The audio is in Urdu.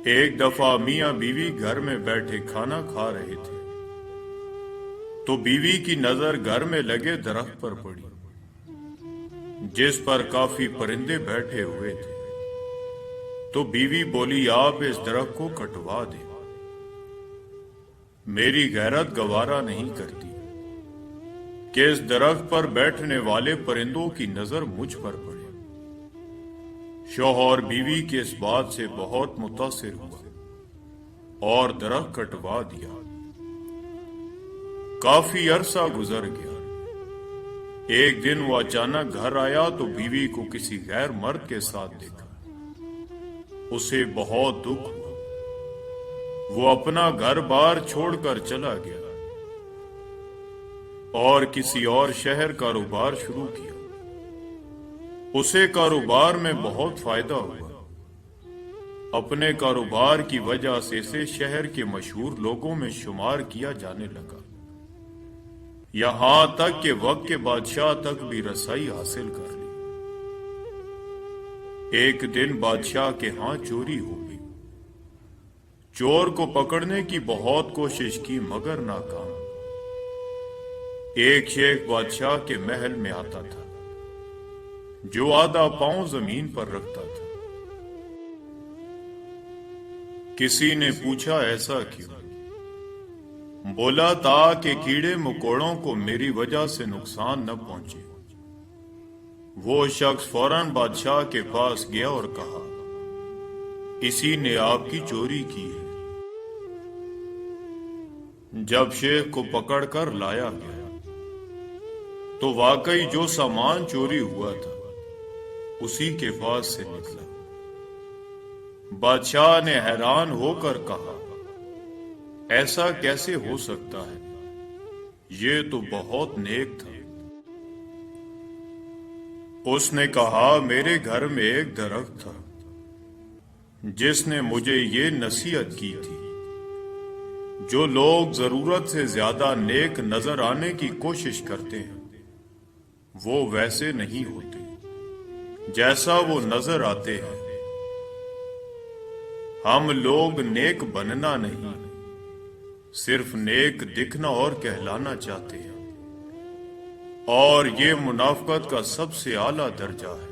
ایک دفعہ میاں بیوی گھر میں بیٹھے کھانا کھا رہے تھے تو بیوی کی نظر گھر میں لگے درخت پر پڑی جس پر کافی پرندے بیٹھے ہوئے تھے۔ تو بیوی بولی، آپ اس درخت کو کٹوا دیں، میری غیرت گوارا نہیں کرتی کہ اس درخت پر بیٹھنے والے پرندوں کی نظر مجھ پر پڑے۔ شوہر بیوی کے اس بات سے بہت متاثر ہوا اور درخت کٹوا دیا۔ کافی عرصہ گزر گیا۔ ایک دن وہ اچانک گھر آیا تو بیوی کو کسی غیر مرد کے ساتھ دیکھا۔ اسے بہت دکھ ہوا۔ وہ اپنا گھر بار چھوڑ کر چلا گیا اور کسی اور شہر کاروبار شروع کیا۔ اسے کاروبار میں بہت فائدہ ہوا۔ اپنے کاروبار کی وجہ سے اسے شہر کے مشہور لوگوں میں شمار کیا جانے لگا، یہاں تک کہ وقت کے بادشاہ تک بھی رسائی حاصل کر لی۔ ایک دن بادشاہ کے ہاں چوری ہو گئی۔ چور کو پکڑنے کی بہت کوشش کی مگر ناکام۔ ایک شیخ بادشاہ کے محل میں آتا تھا جو آدھا پاؤں زمین پر رکھتا تھا۔ کسی نے پوچھا، ایسا کیوں؟ بولا، تاکہ کیڑے مکوڑوں کو میری وجہ سے نقصان نہ پہنچے۔ وہ شخص فوراً بادشاہ کے پاس گیا اور کہا، اسی نے آپ کی چوری کی ہے۔ جب شیخ کو پکڑ کر لایا گیا تو واقعی جو سامان چوری ہوا تھا اسی کے پاس سے نکلا۔ بادشاہ نے حیران ہو کر کہا، ایسا کیسے ہو سکتا ہے؟ یہ تو بہت نیک تھا۔ اس نے کہا، میرے گھر میں ایک درخت تھا جس نے مجھے یہ نصیحت کی تھی، جو لوگ ضرورت سے زیادہ نیک نظر آنے کی کوشش کرتے ہیں وہ ویسے نہیں ہوتے جیسا وہ نظر آتے ہیں۔ ہم لوگ نیک بننا نہیں، صرف نیک دکھنا اور کہلانا چاہتے ہیں، اور یہ منافقت کا سب سے اعلیٰ درجہ ہے۔